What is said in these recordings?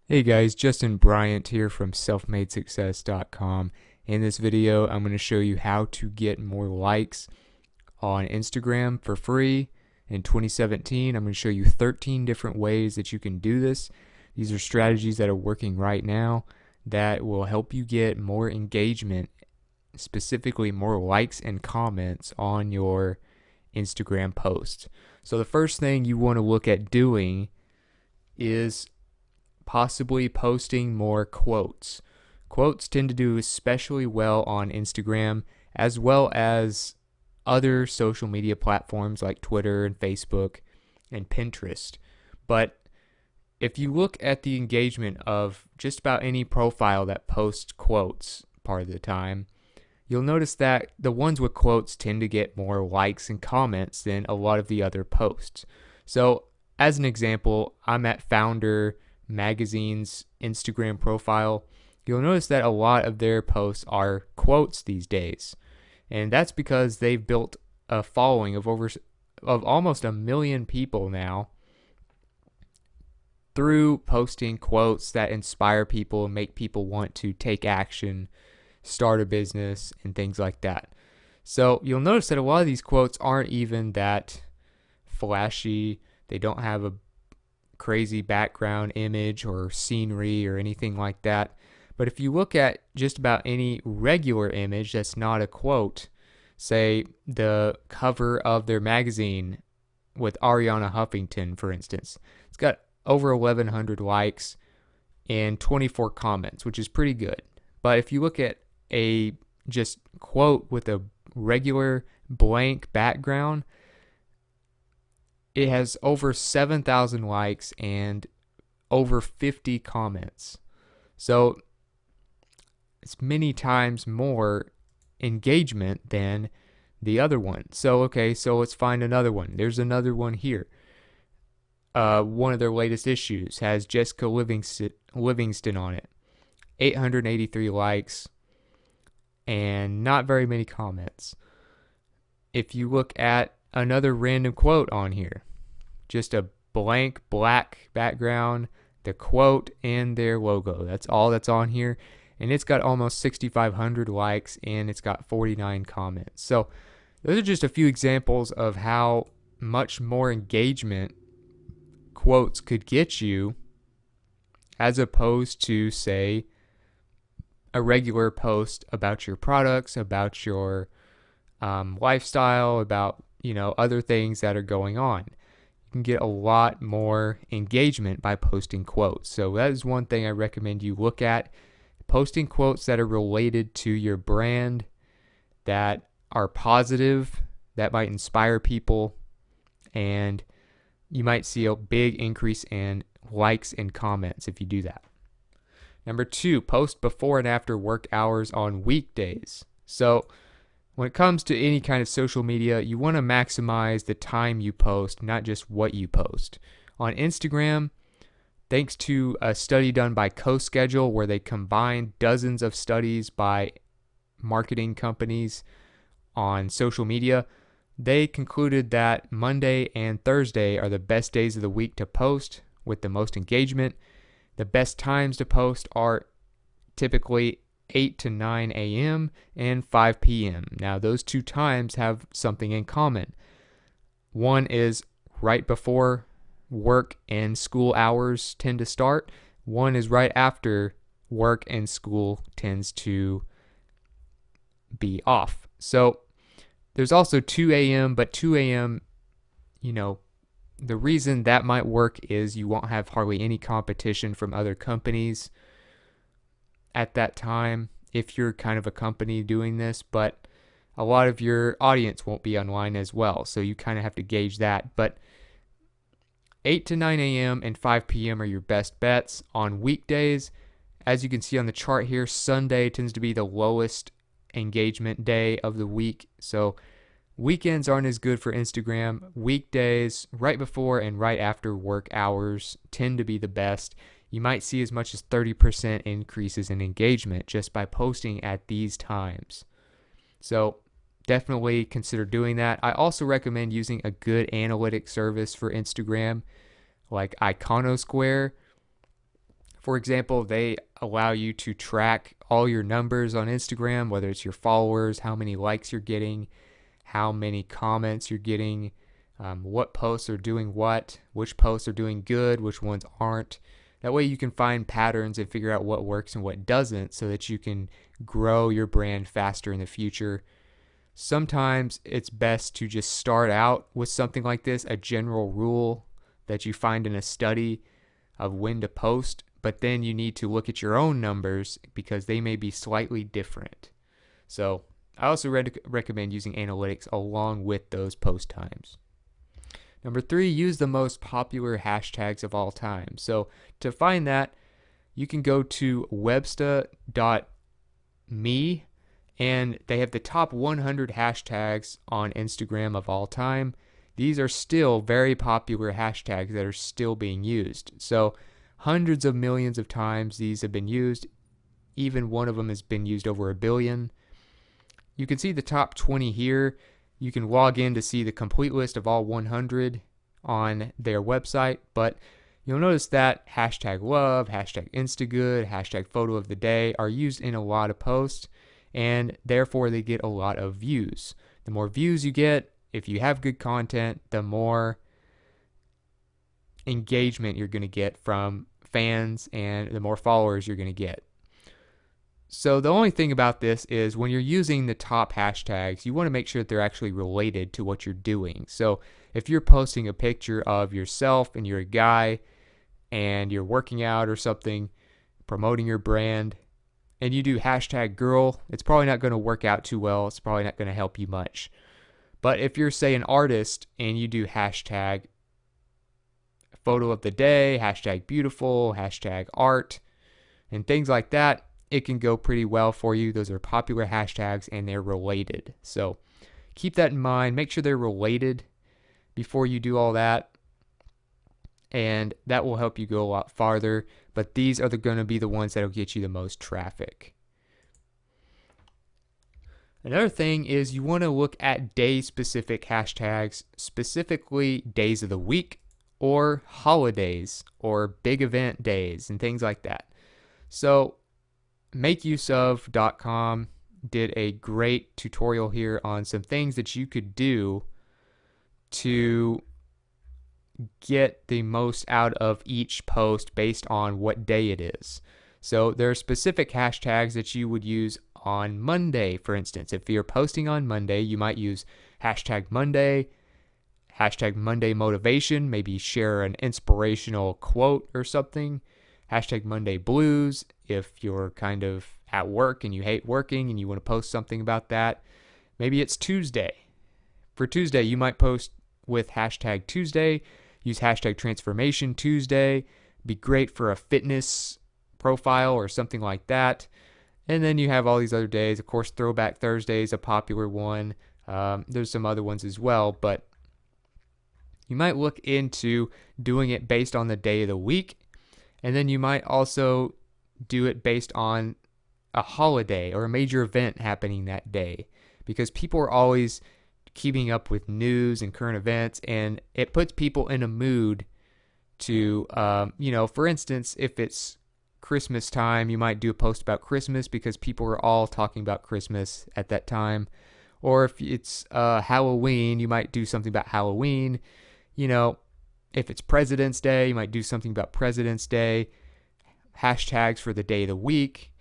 Hey guys, Justin Bryant here from selfmadesuccess.com. In this video, I'm going to show you how to get more likes on Instagram for free in 2017. I'm going to show you 13 different ways that you can do this. These are strategies that are working right now that will help you get more engagement, specifically more likes and comments on your Instagram posts. So the first thing you want to look at doing is possibly posting more quotes. Quotes tend to do especially well on Instagram as well as other social media platforms like Twitter and Facebook and Pinterest. But if you look at the engagement of just about any profile that posts quotes part of the time, you'll notice that the ones with quotes tend to get more likes and comments than a lot of the other posts. So, as an example, I'm at Founder Magazine's Instagram profile. You'll notice that a lot of their posts are quotes these days. And that's because they've built a following of almost 1 million people now through posting quotes that inspire people and make people want to take action, start a business, and things like that. So you'll notice that a lot of these quotes aren't even that flashy. They don't have a crazy background image or scenery or anything like that. But if you look at just about any regular image that's not a quote, say the cover of their magazine with Ariana Huffington, for instance, it's got over 1,100 likes and 24 comments, which is pretty good. But if you look at a just quote with a regular blank background, it has over 7,000 likes and over 50 comments. So it's many times more engagement than the other one. So, okay, so let's find another one. There's another one here. One of their latest issues has Jessica Livingston on it. 883 likes and not very many comments. If you look at another random quote on here, just a blank black background, the quote and their logo. That's all that's on here. And it's got almost 6,500 likes and it's got 49 comments. So those are just a few examples of how much more engagement quotes could get you as opposed to, say, a regular post about your products, about your lifestyle, about other things that are going on. You can get a lot more engagement by posting quotes. So that is one thing I recommend you look at. Posting quotes that are related to your brand, that are positive, that might inspire people, and you might see a big increase in likes and comments if you do that. Number 2, post before and after work hours on weekdays. So when it comes to any kind of social media, you want to maximize the time you post, not just what you post. On Instagram, thanks to a study done by CoSchedule where they combined dozens of studies by marketing companies on social media, they concluded that Monday and Thursday are the best days of the week to post with the most engagement. The best times to post are typically 8 to 9 a.m. and 5 p.m. Now, those two times have something in common. One is right before work and school hours tend to start. One is right after work and school tends to be off. So there's also 2 a.m., but 2 a.m., the reason that might work is you won't have hardly any competition from other companies at that time if you're kind of a company doing this, but a lot of your audience won't be online as well, so you kind of have to gauge that. But 8 to 9 a.m. and 5 p.m. are your best bets. On weekdays, as you can see on the chart here, Sunday tends to be the lowest engagement day of the week, so weekends aren't as good for Instagram. Weekdays, right before and right after work hours, tend to be the best. You might see as much as 30% increases in engagement just by posting at these times. So definitely consider doing that. I also recommend using a good analytic service for Instagram like Iconosquare. For example, they allow you to track all your numbers on Instagram, whether it's your followers, how many likes you're getting, how many comments you're getting, what posts are doing what, which posts are doing good, which ones aren't. That way you can find patterns and figure out what works and what doesn't so that you can grow your brand faster in the future. Sometimes it's best to just start out with something like this, a general rule that you find in a study of when to post, but then you need to look at your own numbers because they may be slightly different. So I also recommend using analytics along with those post times. Number 3, use the most popular hashtags of all time. So to find that, you can go to websta.me, and they have the top 100 hashtags on Instagram of all time. These are still very popular hashtags that are still being used. So hundreds of millions of times these have been used. Even one of them has been used over 1 billion. You can see the top 20 here. You can log in to see the complete list of all 100 on their website, but you'll notice that hashtag love, hashtag instagood, hashtag photo of the day are used in a lot of posts, and therefore they get a lot of views. The more views you get, if you have good content, the more engagement you're going to get from fans and the more followers you're going to get. So the only thing about this is when you're using the top hashtags, you want to make sure that they're actually related to what you're doing. So if you're posting a picture of yourself and you're a guy and you're working out or something, promoting your brand, and you do hashtag girl, it's probably not going to work out too well. It's probably not going to help you much. But if you're, say, an artist and you do hashtag photo of the day, hashtag beautiful, hashtag art, and things like that, it can go pretty well for you. Those are popular hashtags and they're related. So keep that in mind. Make sure they're related before you do all that. And that will help you go a lot farther. But these are going to be the ones that will get you the most traffic. Another thing is you want to look at day-specific hashtags, specifically days of the week or holidays or big event days and things like that. So makeuseof.com did a great tutorial here on some things that you could do to get the most out of each post based on what day it is. So there are specific hashtags that you would use on Monday, for instance. If you're posting on Monday, you might use hashtag Monday motivation, maybe share an inspirational quote or something. Hashtag Monday blues if you're kind of at work and you hate working and you want to post something about that. Maybe it's Tuesday. For Tuesday, you might post with hashtag Tuesday. Use hashtag transformation Tuesday. Be great for a fitness profile or something like that. And then you have all these other days. Of course, Throwback Thursday is a popular one. There's some other ones as well, but you might look into doing it based on the day of the week. And then you might also do it based on a holiday or a major event happening that day, because people are always keeping up with news and current events, and it puts people in a mood to, for instance, if it's Christmas time, you might do a post about Christmas because people are all talking about Christmas at that time. Or if it's Halloween, you might do something about Halloween. If it's President's Day, you might do something about President's Day. Hashtags for the day of the week.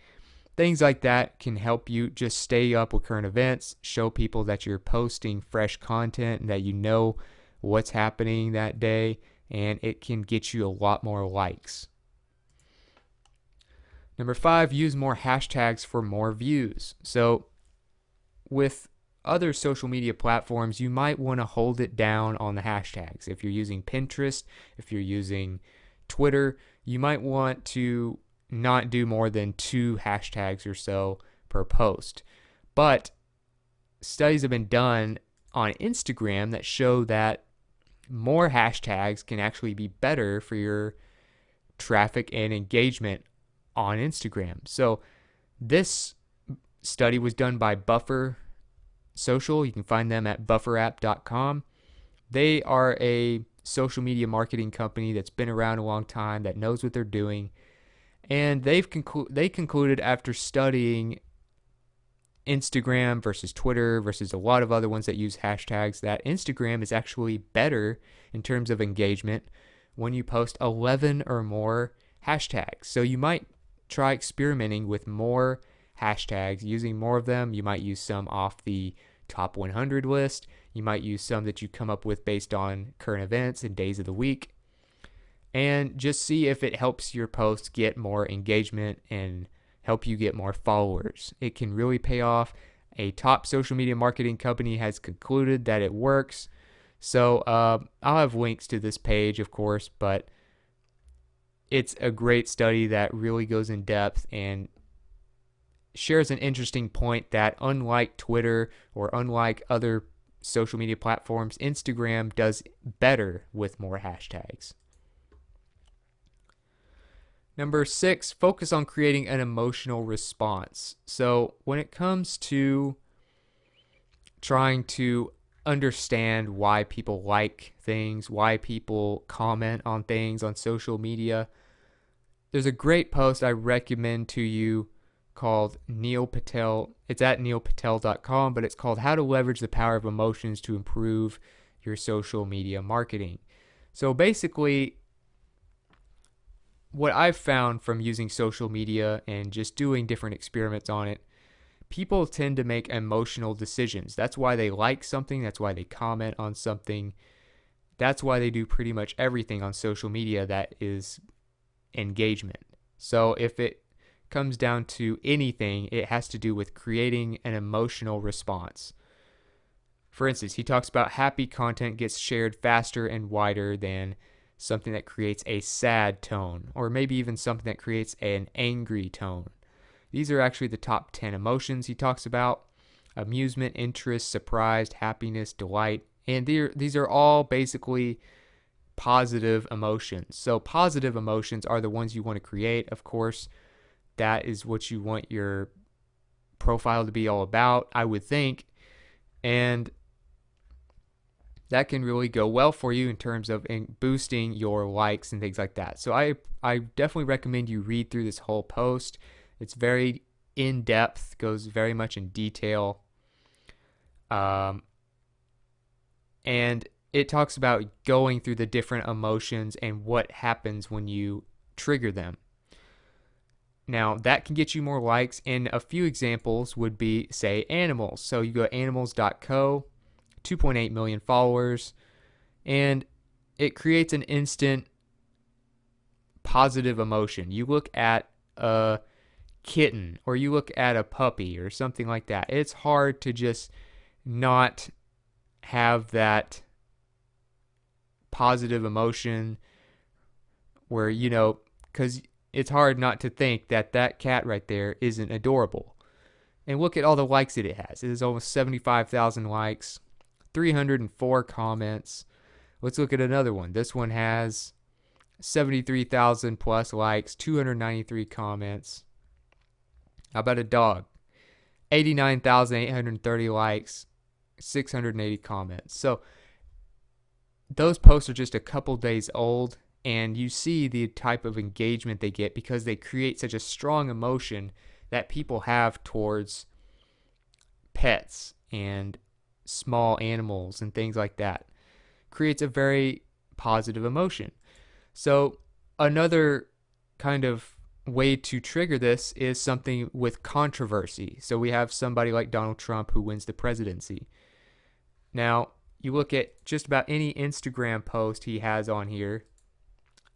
Things like that can help you just stay up with current events, show people that you're posting fresh content and that you know what's happening that day, and it can get you a lot more likes. Number 5, use more hashtags for more views. So with other social media platforms, you might want to hold it down on the hashtags. If you're using Pinterest, if you're using Twitter, you might want to not do more than 2 hashtags or so per post. But studies have been done on Instagram that show that more hashtags can actually be better for your traffic and engagement on Instagram. So this study was done by Buffer Social. You can find them at bufferapp.com. They are a social media marketing company that's been around a long time, that knows what they're doing. And they concluded after studying Instagram versus Twitter versus a lot of other ones that use hashtags that Instagram is actually better in terms of engagement when you post 11 or more hashtags. So you might try experimenting with more hashtags, using more of them. You might use some off the top 100 list. You might use some that you come up with based on current events and days of the week. And just see if it helps your post get more engagement and help you get more followers. It can really pay off. A top social media marketing company has concluded that it works. So I'll have links to this page, of course, but it's a great study that really goes in depth and shares an interesting point that unlike Twitter or unlike other social media platforms, Instagram does better with more hashtags. Number 6, focus on creating an emotional response. So when it comes to trying to understand why people like things, why people comment on things on social media, there's a great post I recommend to you called Neil Patel. It's at neilpatel.com, but it's called How to Leverage the Power of Emotions to Improve Your Social Media Marketing. So basically, what I've found from using social media and just doing different experiments on it, people tend to make emotional decisions. That's why they like something. That's why they comment on something. That's why they do pretty much everything on social media that is engagement. So if it comes down to anything, it has to do with creating an emotional response. For instance, he talks about happy content gets shared faster and wider than something that creates a sad tone, or maybe even something that creates an angry tone. These are actually the top 10 emotions he talks about: amusement, interest, surprise, happiness, delight. And these are all basically positive emotions. So positive emotions are the ones you want to create. Of course, that is what you want your profile to be all about, I would think. And that can really go well for you in terms of boosting your likes and things like that. So I definitely recommend you read through this whole post. It's very in-depth, goes very much in detail. And it talks about going through the different emotions and what happens when you trigger them. Now, that can get you more likes, and a few examples would be, say, animals. So you go to animals.co, 2.8 million followers, and it creates an instant positive emotion. You look at a kitten or you look at a puppy or something like that. It's hard to just not have that positive emotion where, because it's hard not to think that that cat right there isn't adorable. And look at all the likes that it has. It has almost 75,000 likes, 304 comments. Let's look at another one. This one has 73,000 plus likes, 293 comments. How about a dog? 89,830 likes, 680 comments. So those posts are just a couple days old, and you see the type of engagement they get because they create such a strong emotion that people have towards pets and small animals and things like that. Creates a very positive emotion. So another kind of way to trigger this is something with controversy. So we have somebody like Donald Trump who wins the presidency. Now, you look at just about any Instagram post he has on here,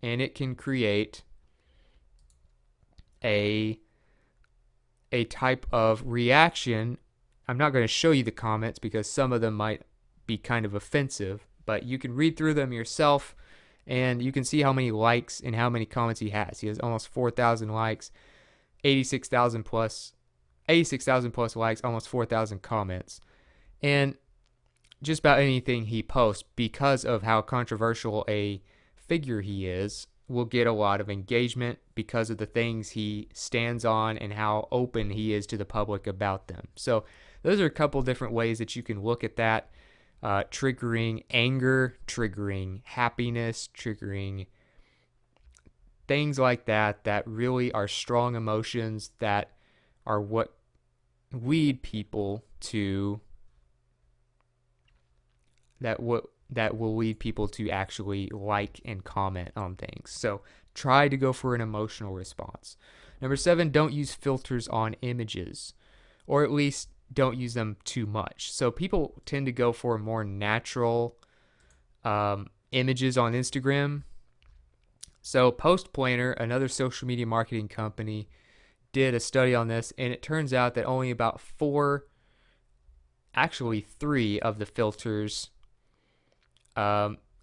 and it can create a type of reaction. I'm not going to show you the comments because some of them might be kind of offensive, but you can read through them yourself and you can see how many likes and how many comments he has. He has almost 4,000 likes, 86,000 plus likes, almost 4,000 comments. And just about anything he posts, because of how controversial a figure he is, will get a lot of engagement because of the things he stands on and how open he is to the public about them. So those are a couple different ways that you can look at that. Triggering anger, triggering happiness, triggering things like that that really are strong emotions that are what lead people to that will lead people to actually like and comment on things. So try to go for an emotional response. Number 7, don't use filters on images, or at least don't use them too much. So people tend to go for more natural images on Instagram. So Post Planner, another social media marketing company, did a study on this, and it turns out that only about 3 of the filters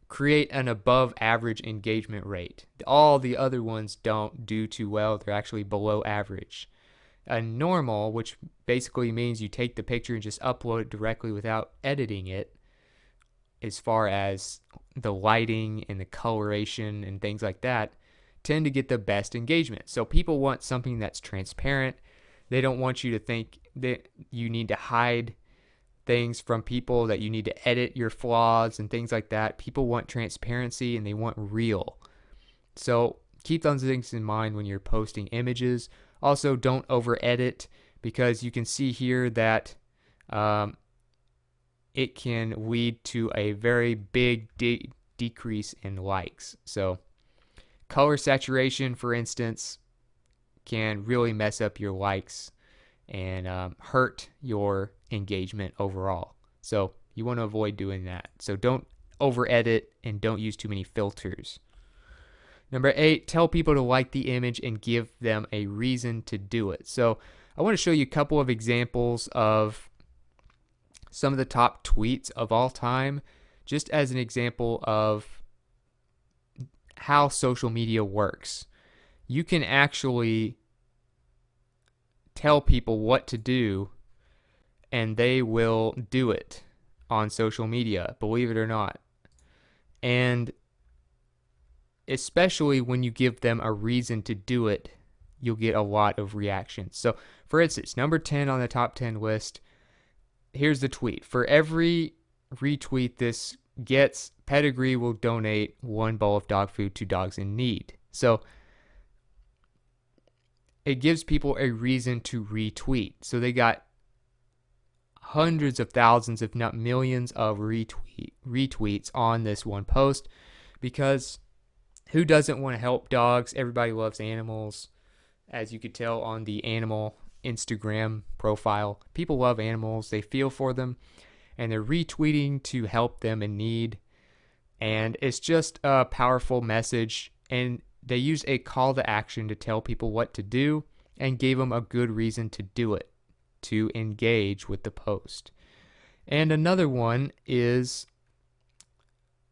create an above average engagement rate. All the other ones don't do too well. They're actually below average. A normal, which basically means you take the picture and just upload it directly without editing it, as far as the lighting and the coloration and things like that, tend to get the best engagement. So people want something that's transparent. They don't want you to think that you need to hide things from people, that you need to edit your flaws and things like that. People want transparency and they want real. So keep those things in mind when you're posting images. Also, don't over edit, because you can see here that it can lead to a very big decrease in likes. So color saturation, for instance, can really mess up your likes and hurt your engagement overall. So you want to avoid doing that. So don't over edit and don't use too many filters. Number 8, tell people to like the image and give them a reason to do it. So I want to show you a couple of examples of some of the top tweets of all time, just as an example of how social media works. You can actually tell people what to do and they will do it on social media, believe it or not. And especially when you give them a reason to do it, you'll get a lot of reactions. So, for instance, number 10 on the top 10 list, here's the tweet. For every retweet this gets, Pedigree will donate 1 bowl of dog food to dogs in need. So it gives people a reason to retweet. So they got hundreds of thousands, if not millions, of retweets on this one post, because who doesn't want to help dogs? Everybody loves animals. As you could tell on the animal Instagram profile, people love animals. They feel for them, and they're retweeting to help them in need. And it's just a powerful message. And they used a call to action to tell people what to do and gave them a good reason to do it, to engage with the post. And another one is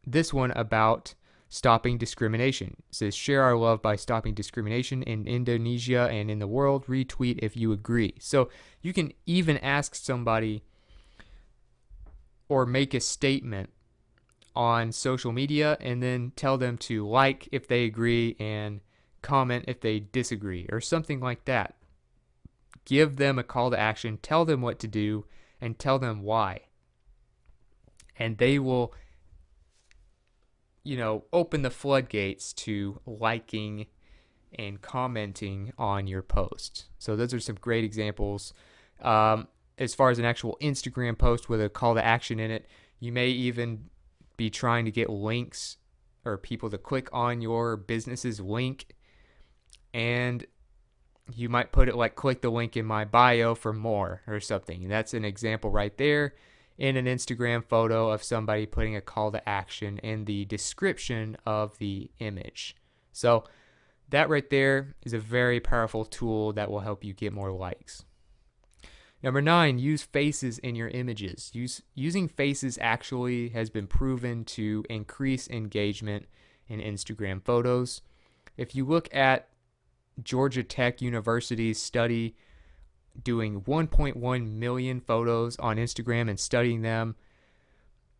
this one about stopping discrimination. It says, share our love by stopping discrimination in Indonesia and in the world. Retweet if you agree. So you can even ask somebody or make a statement on social media and then tell them to like if they agree and comment if they disagree, or something like that. Give them a call to action, tell them what to do, and tell them why. And they will, open the floodgates to liking and commenting on your post. So those are some great examples. As far as an actual Instagram post with a call to action in it, you may even be trying to get links or people to click on your business's link, and you might put it like, click the link in my bio for more or something. And that's an example right there in an Instagram photo of somebody putting a call to action in the description of the image. So that right there is a very powerful tool that will help you get more likes. Number 9, use faces in your images. Using faces actually has been proven to increase engagement in Instagram photos. If you look at Georgia Tech University's study doing 1.1 million photos on Instagram and studying them,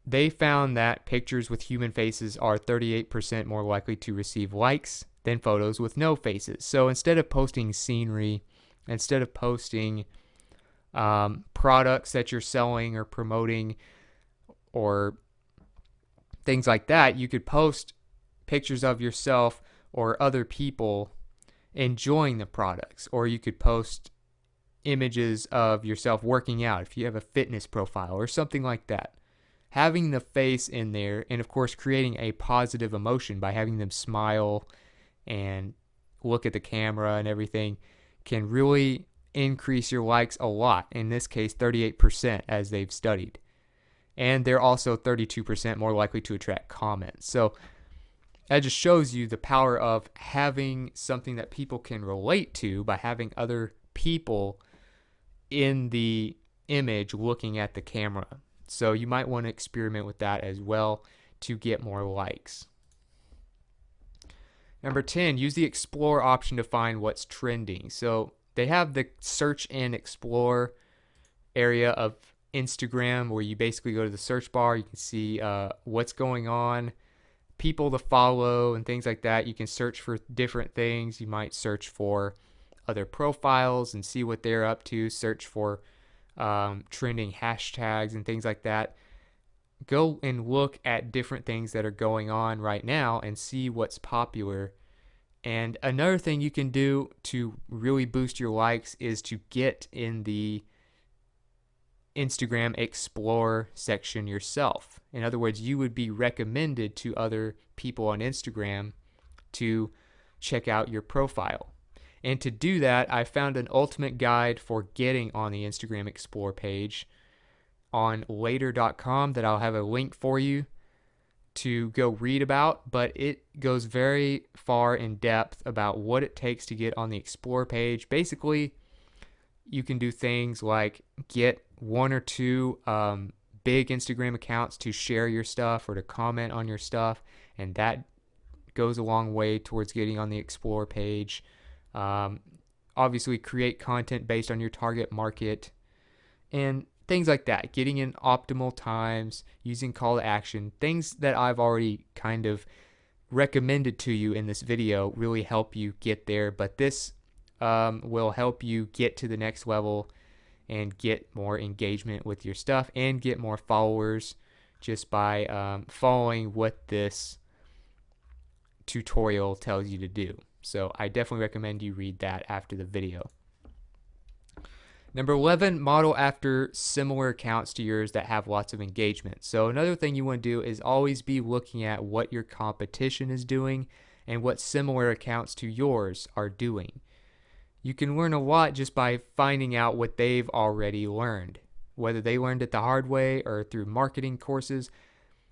they found that pictures with human faces are 38% more likely to receive likes than photos with no faces. So instead of posting scenery, instead of posting products that you're selling or promoting or things like that, you could post pictures of yourself or other people enjoying the products. Or you could post images of yourself working out if you have a fitness profile or something like that. Having the face in there, and of course creating a positive emotion by having them smile and look at the camera and everything, can really increase your likes a lot. In this case, 38%, as they've studied. And they're also 32% more likely to attract comments. So that just shows you the power of having something that people can relate to by having other people in the image looking at the camera. So you might want to experiment with that as well to get more likes. Number 10, use the explore option to find what's trending. So they have the search and explore area of Instagram where you basically go to the search bar. You can see what's going on, people to follow, and things like that. You can search for different things. You might search for other profiles and see what they're up to. Search for trending hashtags and things like that. Go and look at different things that are going on right now and see what's popular. And another thing you can do to really boost your likes is to get in the Instagram Explore section yourself. In other words, you would be recommended to other people on Instagram to check out your profile. And to do that, I found an ultimate guide for getting on the Instagram Explore page on later.com that I'll have a link for you to go read about, but it goes very far in depth about what it takes to get on the Explore page. Basically, you can do things like get one or two big Instagram accounts to share your stuff or to comment on your stuff, and that goes a long way towards getting on the Explore page. Obviously, create content based on your target market and things like that. Getting in optimal times, using call to action, things that I've already kind of recommended to you in this video really help you get there. But this will help you get to the next level and get more engagement with your stuff and get more followers just by following what this tutorial tells you to do. So I definitely recommend you read that after the video. Number 11, model after similar accounts to yours that have lots of engagement. So another thing you want to do is always be looking at what your competition is doing and what similar accounts to yours are doing. You can learn a lot just by finding out what they've already learned. Whether they learned it the hard way or through marketing courses,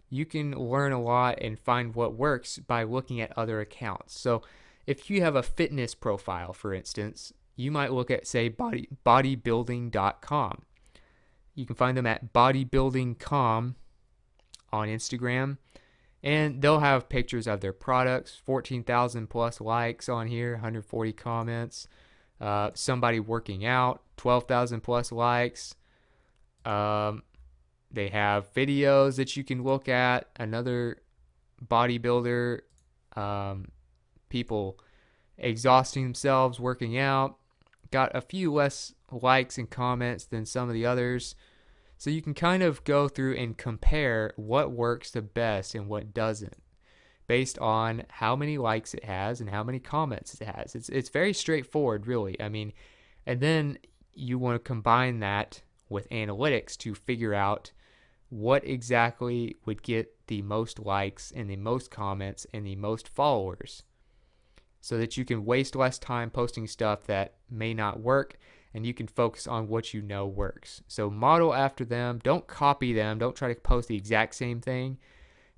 you can learn a lot and find what works by looking at other accounts. So if you have a fitness profile, for instance, you might look at, say, bodybuilding.com. You can find them at bodybuilding.com on Instagram, and they'll have pictures of their products, 14,000 plus likes on here, 140 comments. Somebody working out, 12,000 plus likes. They have videos that you can look at. Another bodybuilder, people exhausting themselves working out, got a few less likes and comments than some of the others. So you can kind of go through and compare what works the best and what doesn't based on how many likes it has and how many comments it has. It's very straightforward, really. I mean, and then you want to combine that with analytics to figure out what exactly would get the most likes and the most comments and the most followers, so that you can waste less time posting stuff that may not work and you can focus on what you know works. So model after them. Don't copy them. Don't try to post the exact same thing.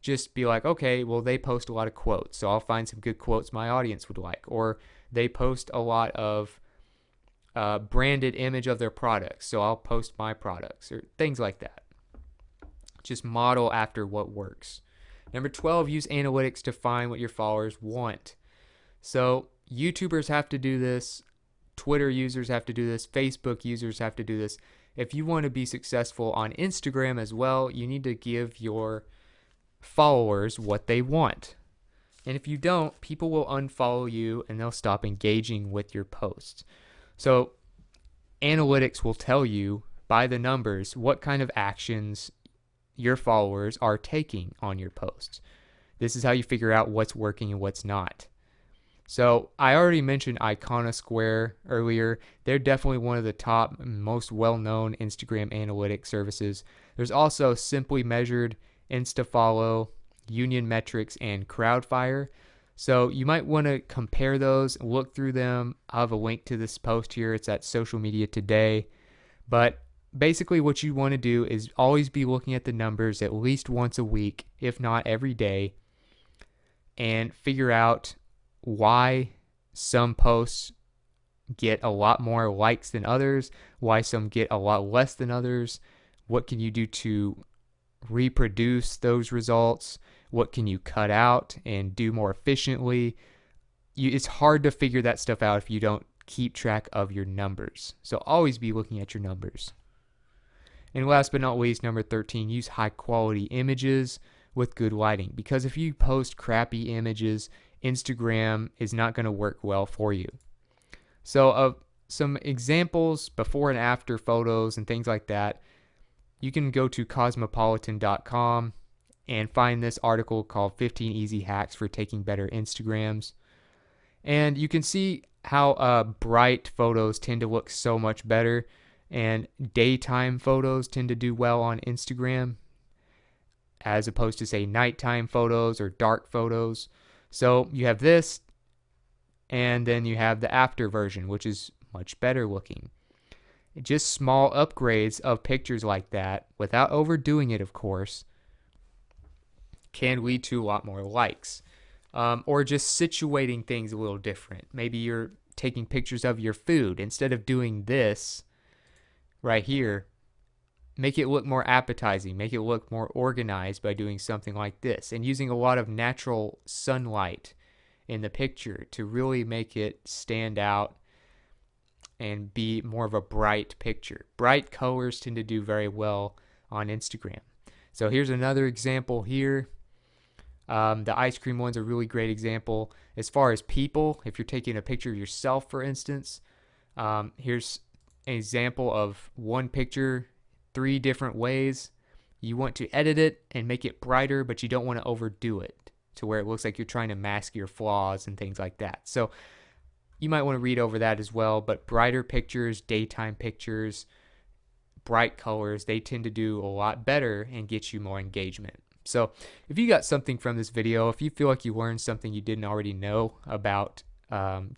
Just be like, okay, well, they post a lot of quotes, so I'll find some good quotes my audience would like. Or they post a lot of branded image of their products, so I'll post my products, or things like that. Just model after what works. Number 12, use analytics to find what your followers want. So YouTubers have to do this, Twitter users have to do this, Facebook users have to do this. If you want to be successful on Instagram as well, you need to give your followers what they want. And if you don't, people will unfollow you and they'll stop engaging with your posts. So analytics will tell you by the numbers what kind of actions your followers are taking on your posts. This is how you figure out what's working and what's not. So I already mentioned Iconosquare earlier. They're definitely one of the top, most well-known Instagram analytics services. There's also Simply Measured, InstaFollow, Union Metrics, and Crowdfire. So you might want to compare those, look through them. I'll have a link to this post here. It's at Social Media Today. But basically what you want to do is always be looking at the numbers at least once a week, if not every day, and figure out why some posts get a lot more likes than others, why some get a lot less than others. What can you do to reproduce those results? What can you cut out and do more efficiently? It's hard to figure that stuff out if you don't keep track of your numbers. So always be looking at your numbers. And last but not least, number 13, use high quality images with good lighting. Because if you post crappy images, Instagram is not going to work well for you. So some examples, before and after photos and things like that, you can go to cosmopolitan.com and find this article called 15 Easy Hacks for Taking Better Instagrams. And you can see how bright photos tend to look so much better, and daytime photos tend to do well on Instagram as opposed to, say, nighttime photos or dark photos. So you have this, and then you have the after version, which is much better looking. Just small upgrades of pictures like that, without overdoing it, of course, can lead to a lot more likes. Or just situating things a little different. Maybe you're taking pictures of your food. Instead of doing this right here, make it look more appetizing, make it look more organized by doing something like this, and using a lot of natural sunlight in the picture to really make it stand out and be more of a bright picture. Bright colors tend to do very well on Instagram. So here's another example here. The ice cream one's a really great example. As far as people, if you're taking a picture of yourself, for instance, here's an example of one picture, 3 different ways. You want to edit it and make it brighter, but you don't want to overdo it to where it looks like you're trying to mask your flaws and things like that. So you might want to read over that as well, but brighter pictures, daytime pictures, bright colors, they tend to do a lot better and get you more engagement. So if you got something from this video, if you feel like you learned something you didn't already know about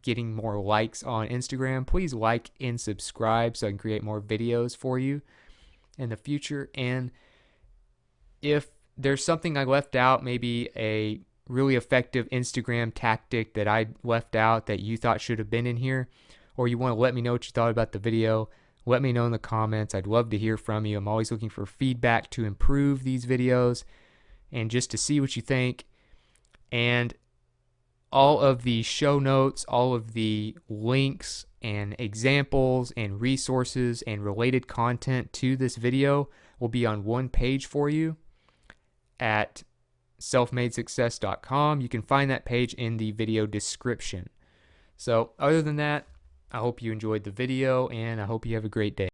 getting more likes on Instagram, please like and subscribe so I can create more videos for you in the future. And if there's something I left out, maybe a really effective Instagram tactic that I left out that you thought should have been in here, or you want to let me know what you thought about the video, let me know in the comments. I'd love to hear from you. I'm always looking for feedback to improve these videos and just to see what you think. And all of the show notes, all of the links and examples and resources and related content to this video will be on one page for you at selfmadesuccess.com. You can find that page in the video description. So other than that, I hope you enjoyed the video and I hope you have a great day.